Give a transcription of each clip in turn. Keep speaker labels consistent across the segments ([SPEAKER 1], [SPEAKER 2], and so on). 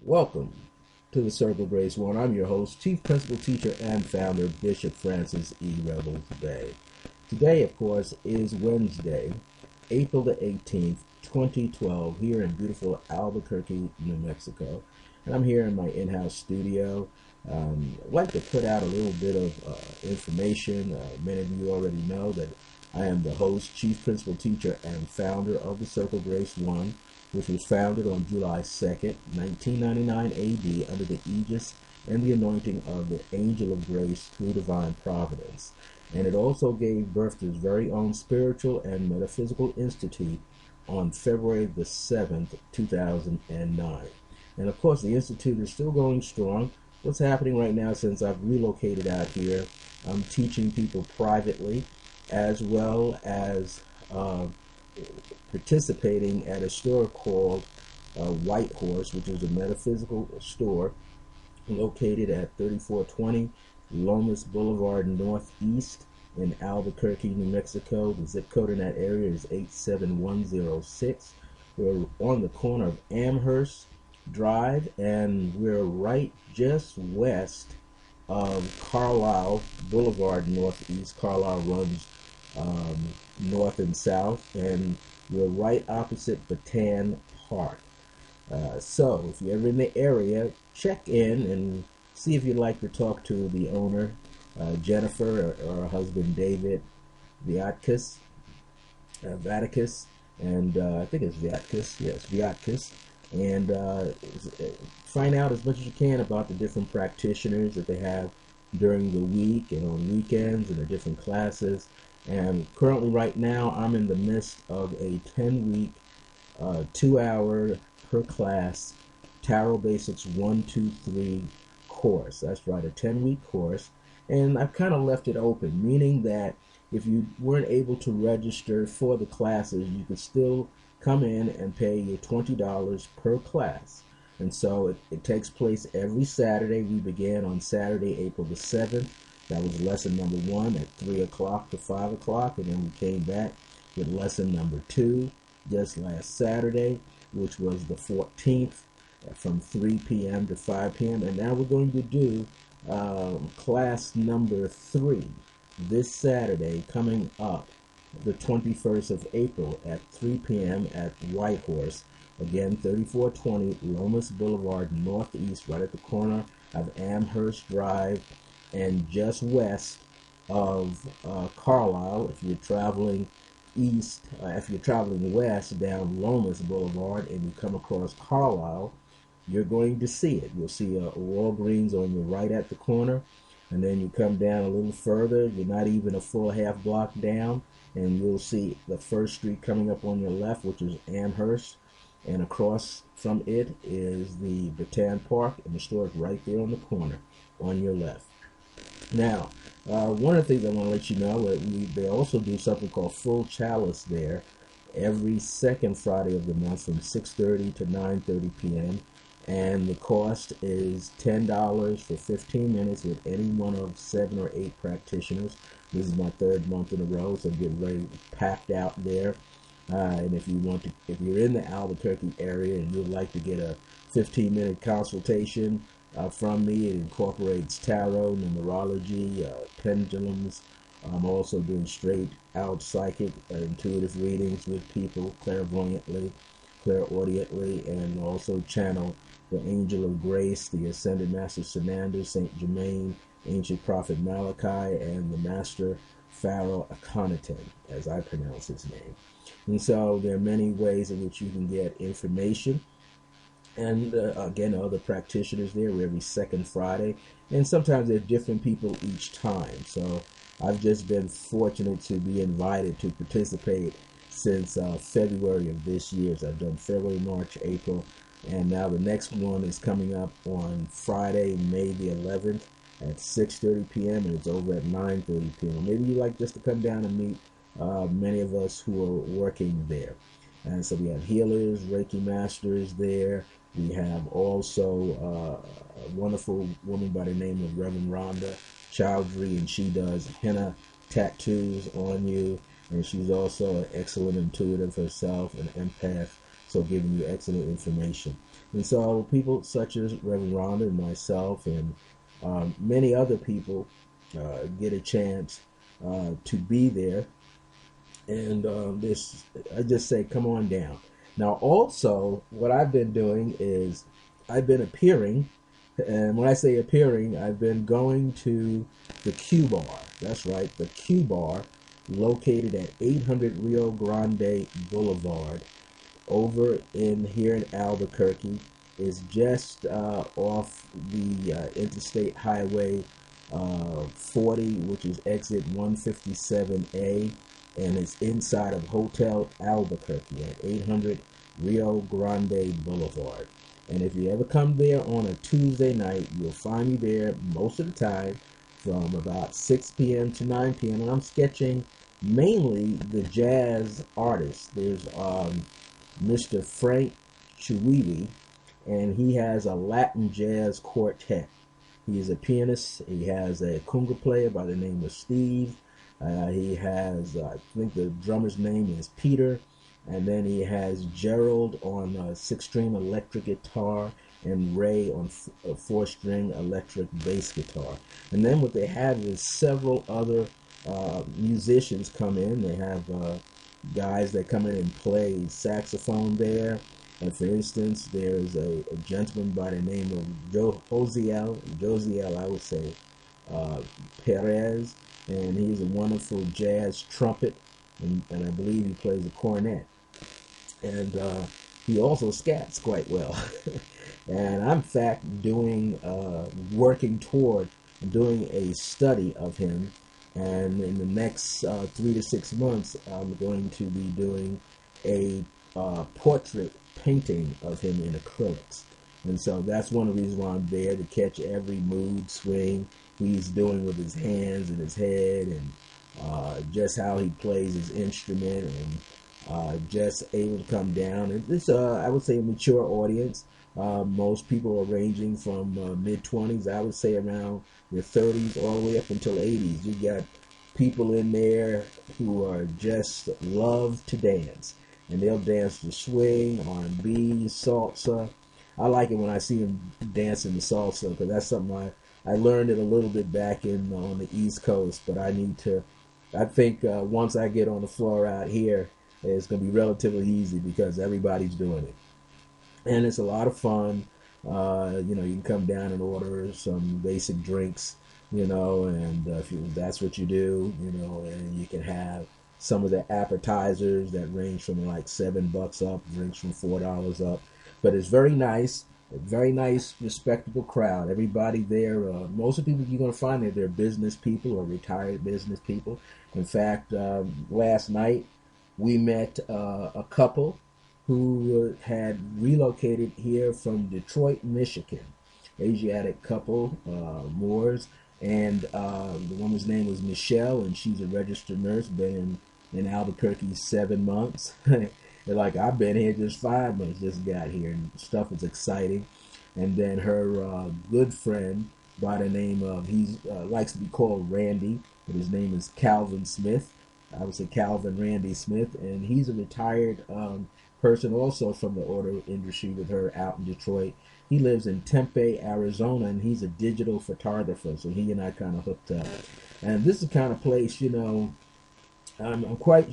[SPEAKER 1] Welcome to the Circle Grace One. I'm your host, Chief Principal Teacher and Founder, Bishop Francis E. Revels-Bey. Today, of course, is Wednesday, April the 18th, 2012, here in beautiful Albuquerque, New Mexico. And I'm here in my in-house studio. I'd like to put out a little bit of information. Many of you already know that I am the host, Chief Principal Teacher, and Founder of the Circle Grace One, which was founded on July 2nd, 1999 AD, under the aegis and the anointing of the Angel of Grace through divine providence. And it also gave birth to its very own spiritual and metaphysical institute on February the 7th, 2009. And of course, the institute is still going strong. What's happening right now, since I've relocated out here, I'm teaching people privately, as well as participating at a store called White Horse, which is a metaphysical store located at 3420 Lomas Boulevard Northeast in Albuquerque, New Mexico. The zip code in that area is 87106. We're on the corner of Amherst Drive, and we're right just west of Carlisle Boulevard Northeast. Carlisle runs north and south, and we're right opposite Bataan Park. So if you're ever in the area, check in and see if you'd like to talk to the owner, Jennifer, or her husband David Viatkus, and I think it's Viatkus, yes, Viatkus, and find out as much as you can about the different practitioners that they have during the week and on weekends and the different classes. And currently right now I'm in the midst of a 10-week 2-hour per class Tarot Basics 1, 2, 3 course. That's right, a 10-week course. And I've kind of left it open, meaning that if you weren't able to register for the classes, you could still come in and pay your $20 per class. And so it takes place every Saturday. We began on Saturday, April the 7th. That was lesson number 1 at 3 o'clock to 5 o'clock, and then we came back with lesson number 2 just last Saturday, which was the 14th, from 3 p.m. to 5 p.m. And now we're going to do class number 3 this Saturday, coming up the 21st of April at 3 p.m. at White Horse. Again, 3420 Lomas Boulevard Northeast, right at the corner of Amherst Drive, and just west of Carlisle. If you're traveling east, if you're traveling west down Lomas Boulevard and you come across Carlisle, you're going to see it. You'll see a Walgreens on your right at the corner, and then you come down a little further. You're not even a full half block down, and you'll see the first street coming up on your left, which is Amherst, and across from it is the Bataan Park, and the store is right there on the corner on your left. Now, one of the things I want to let you know that they also do something called Full Chalice there every second Friday of the month from 6:30 to 9:30 p.m. And the cost is $10 for 15 minutes with any one of 7 or 8 practitioners. This is my 3rd month in a row, so I'm getting very packed out there. And if you're in the Albuquerque area and you'd like to get a 15-minute consultation from me, it incorporates tarot, numerology, pendulums. I'm also doing straight out psychic intuitive readings with people clairvoyantly, clairaudiently, and also channel the Angel of Grace, the Ascended Master Sinander, Saint Germain, Ancient Prophet Malachi, and the Master Pharaoh Akhenaten, as I pronounce his name. And so there are many ways in which you can get information. And again, other practitioners there every second Friday, and sometimes there are different people each time. So I've just been fortunate to be invited to participate since February of this year. So I've done February, March, April, and now the next one is coming up on Friday, May the 11th at 6:30 p.m. and it's over at 9:30 p.m. Maybe you'd like just to come down and meet many of us who are working there. And so we have healers, Reiki masters there. We have also a wonderful woman by the name of Reverend Rhonda Chowdhury, and she does henna tattoos on you. And she's also an excellent intuitive herself, an empath, so giving you excellent information. And so people such as Reverend Rhonda and myself and many other people get a chance to be there. And I just say, come on down. Now, also, what I've been doing is I've been appearing, and when I say appearing, I've been going to the Q Bar. That's right, the Q Bar, located at 800 Rio Grande Boulevard, over in here in Albuquerque. Is just off the Interstate Highway 40, which is exit 157A, and it's inside of Hotel Albuquerque at 800 Rio Grande Boulevard. And if you ever come there on a Tuesday night, you'll find me there most of the time from about 6 p.m. to 9 p.m. And I'm sketching mainly the jazz artists. There's Mr. Frank Chiwiwi, and he has a Latin jazz quartet. He is a pianist. He has a conga player by the name of Steve. He has, I think the drummer's name is Peter. And then he has Gerald on 6-string electric guitar and Ray on 4-string electric bass guitar. And then what they have is several other musicians come in. They have guys that come in and play saxophone there. And for instance, there's a gentleman by the name of Josiel, I would say, Perez, and he's a wonderful jazz trumpet, and I believe he plays a cornet. And he also scats quite well. And I'm in fact working toward doing a study of him. And in the next 3 to 6 months, I'm going to be doing a portrait painting of him in acrylics. And so that's one of the reasons why I'm there, to catch every mood swing he's doing with his hands and his head, and just how he plays his instrument, and just able to come down. And this, I would say, a mature audience. Most people are ranging from mid-20s, I would say around their 30s, all the way up until 80s. You got people in there who are just love to dance. And they'll dance to swing, R&B, salsa. I like it when I see them dancing the salsa, because that's something I learned it a little bit back on the East Coast. But I think once I get on the floor out here, it's going to be relatively easy because everybody's doing it. And it's a lot of fun. You can come down and order some basic drinks, and if that's what you do, and you can have some of the appetizers that range from like $7 up, drinks from $4 up. But it's very nice, a very nice, respectable crowd. Everybody there, most of the people you're going to find there, they're business people or retired business people. In fact, last night we met a couple who had relocated here from Detroit, Michigan. Asiatic couple, Moors, and the woman's name was Michelle, and she's a registered nurse, been in Albuquerque 7 months. They're like, I've been here just 5 months, just got here, and stuff is exciting. And then her good friend by the name of, he likes to be called Randy, but his name is Calvin Smith. I would say Calvin Randy Smith, and he's a retired person also from the auto industry with her out in Detroit. He lives in Tempe, Arizona, and he's a digital photographer, so he and I kind of hooked up. And this is the kind of place, I'm quite,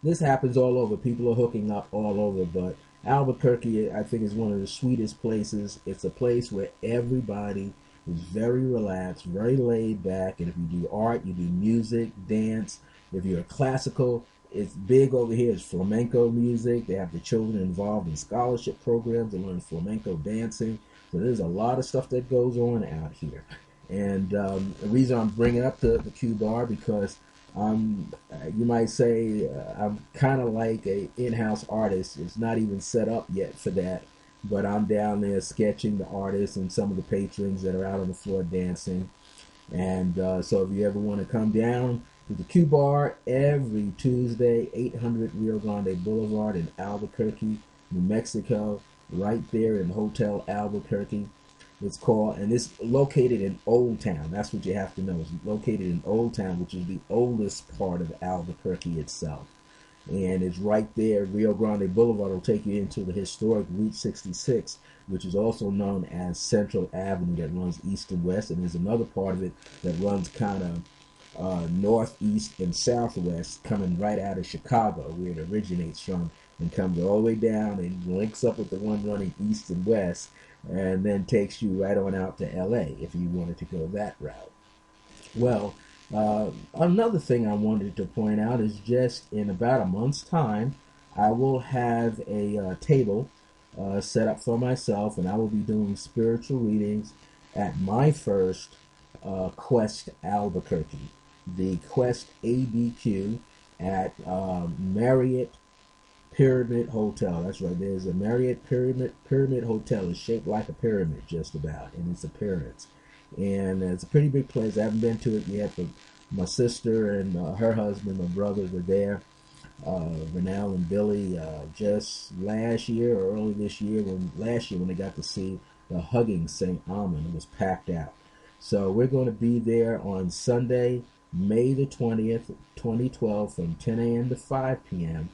[SPEAKER 1] this happens all over. People are hooking up all over, but Albuquerque, I think, is one of the sweetest places. It's a place where everybody is very relaxed, very laid back, and if you do art, you do music, dance. If you're classical, it's big over here. It's flamenco music. They have the children involved in scholarship programs to learn flamenco dancing. So there's a lot of stuff that goes on out here. And the reason I'm bringing up the Q Bar, because you might say I'm kind of like a in-house artist. It's not even set up yet for that, but I'm down there sketching the artists and some of the patrons that are out on the floor dancing. And so if you ever want to come down to the Q Bar every Tuesday, 800 Rio Grande Boulevard in Albuquerque, New Mexico, right there in Hotel Albuquerque. It's called, and it's located in Old Town. That's what you have to know. It's located in Old Town, which is the oldest part of Albuquerque itself. and it's right there. Rio Grande Boulevard will take you into the historic Route 66, which is also known as Central Avenue, that runs east and west, and there's another part of it that runs kind of northeast and southwest, coming right out of Chicago, where it originates from, and comes all the way down and links up with the one running east and west, and then takes you right on out to LA if you wanted to go that route. Well, another thing I wanted to point out is just in about a month's time, I will have a table set up for myself, and I will be doing spiritual readings at my first Quest Albuquerque, the Quest ABQ at Marriott Pyramid Hotel. That's right. There's a Marriott Pyramid Hotel. It's shaped like a pyramid, just about, in its appearance. And it's a pretty big place. I haven't been to it yet, but my sister and her husband, my brother, were there. Vernell and Billy, just last year or early this year, when they got to see the Hugging St. Almond. It was packed out. So we're going to be there on Sunday, May the 20th, 2012, from 10 a.m. to 5 p.m.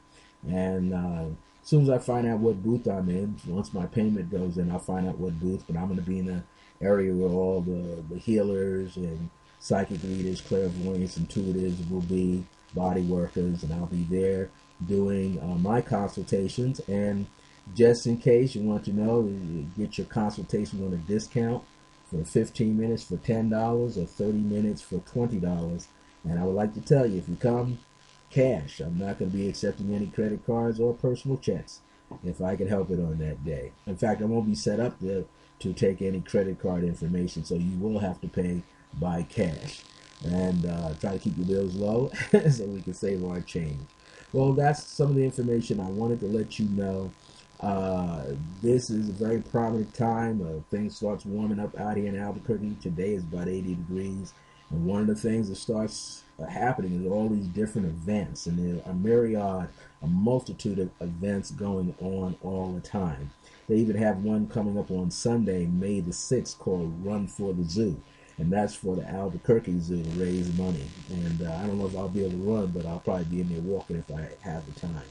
[SPEAKER 1] And as soon as I find out what booth I'm in, once my payment goes in, I'll find out what booth. But I'm going to be in the area where all the healers and psychic readers, clairvoyants, intuitives will be, body workers, and I'll be there doing my consultations. And just in case you want to know, you get your consultation on a discount for 15 minutes for $10 or 30 minutes for $20. And I would like to tell you, if you come cash, I'm not going to be accepting any credit cards or personal checks if I can help it on that day. In fact, I won't be set up to take any credit card information, so you will have to pay by cash. And try to keep your bills low so we can save our change. Well, that's some of the information I wanted to let you know. This is a very prominent time. Things starts warming up out here in Albuquerque. Today is about 80 degrees. And one of the things that starts happening is all these different events. And there are a multitude of events going on all the time. They even have one coming up on Sunday, May the 6th, called Run for the Zoo. And that's for the Albuquerque Zoo to raise money. And I don't know if I'll be able to run, but I'll probably be in there walking if I have the time.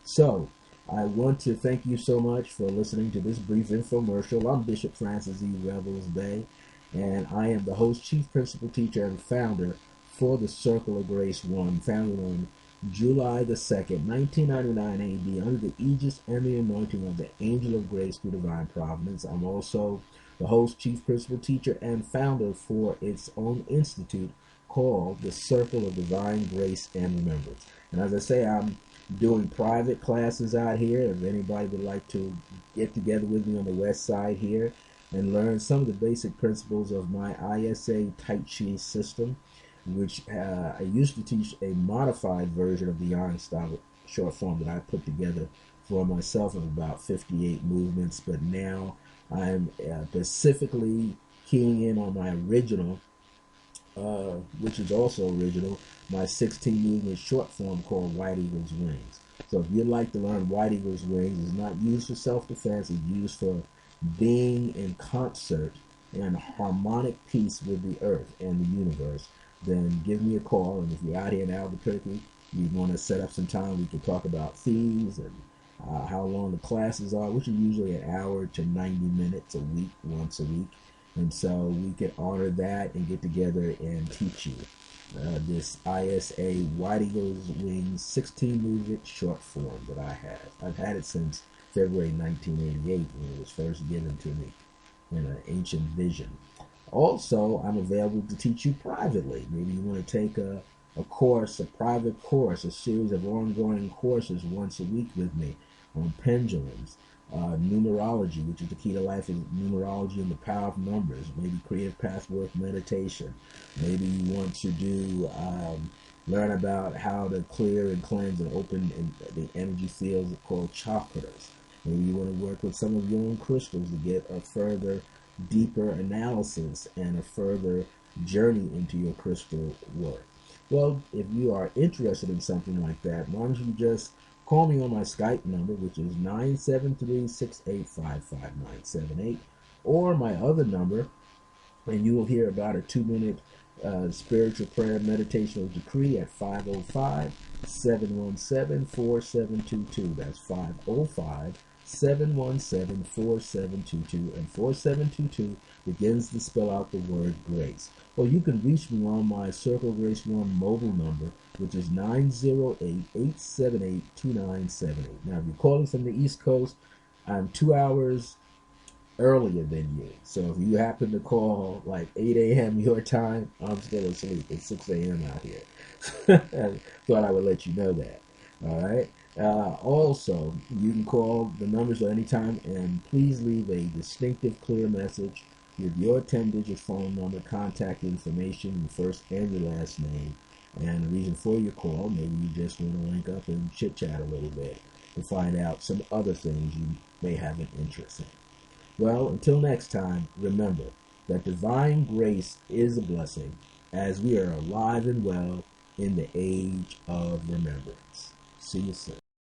[SPEAKER 1] So I want to thank you so much for listening to this brief infomercial. I'm Bishop Francis E. Revels-Bey, and I am the host, chief principal teacher, and founder for the Circle of Grace 1, founded on July the 2nd, 1999 AD, under the aegis and the anointing of the Angel of Grace through divine providence. I'm also the host, chief principal teacher, and founder for its own institute called the Circle of Divine Grace and Remembrance. And as I say, I'm doing private classes out here. If anybody would like to get together with me on the west side here and learn some of the basic principles of my ISA Tai Chi system, which I used to teach a modified version of the Yang style short form that I put together for myself of about 58 movements, but now I'm specifically keying in on my original, which is also original, my 16 movement short form called White Eagle's Wings. So if you'd like to learn White Eagle's Wings, it's not used for self-defense, it's used for being in concert and harmonic peace with the earth and the universe, then give me a call. And if you're out here in Albuquerque, you want to set up some time, we can talk about fees and how long the classes are, which are usually an hour to 90 minutes a week, once a week. And so we can honor that and get together and teach you this ISA White Eagle's Wings 16 movement short form that I have. I've had it since February 1988 when it was first given to me in an ancient vision. Also, I'm available to teach you privately. Maybe you want to take a course, a private course, a series of ongoing courses once a week with me on pendulums, numerology, which is the key to life, is numerology and the power of numbers, maybe creative path work meditation. Maybe you want to do learn about how to clear and cleanse and open the energy fields called chakras. Maybe you want to work with some of your own crystals to get a further, deeper analysis and a further journey into your crystal work. Well, if you are interested in something like that, why don't you just call me on my Skype number, which is 973-685-5978, or my other number, and you will hear about a 2-minute spiritual prayer meditation or decree at 505-717-4722. That's 505-717-4722. And 4722 begins to spell out the word grace. Or you can reach me on my Circle Grace One mobile number, which is 908-878-2978. Now, if you're calling from the East Coast, I'm 2 hours earlier than you. So if you happen to call like 8 a.m. your time, I'm still asleep. It's 6 a.m. out here. Thought I would let you know that. All right. Also, you can call the numbers at any time, and please leave a distinctive, clear message with your 10-digit phone number, contact information, your first and your last name, and the reason for your call. Maybe you just want to link up and chit-chat a little bit to find out some other things you may have an interest in. Well, until next time, remember that divine grace is a blessing as we are alive and well in the age of remembrance. See you soon.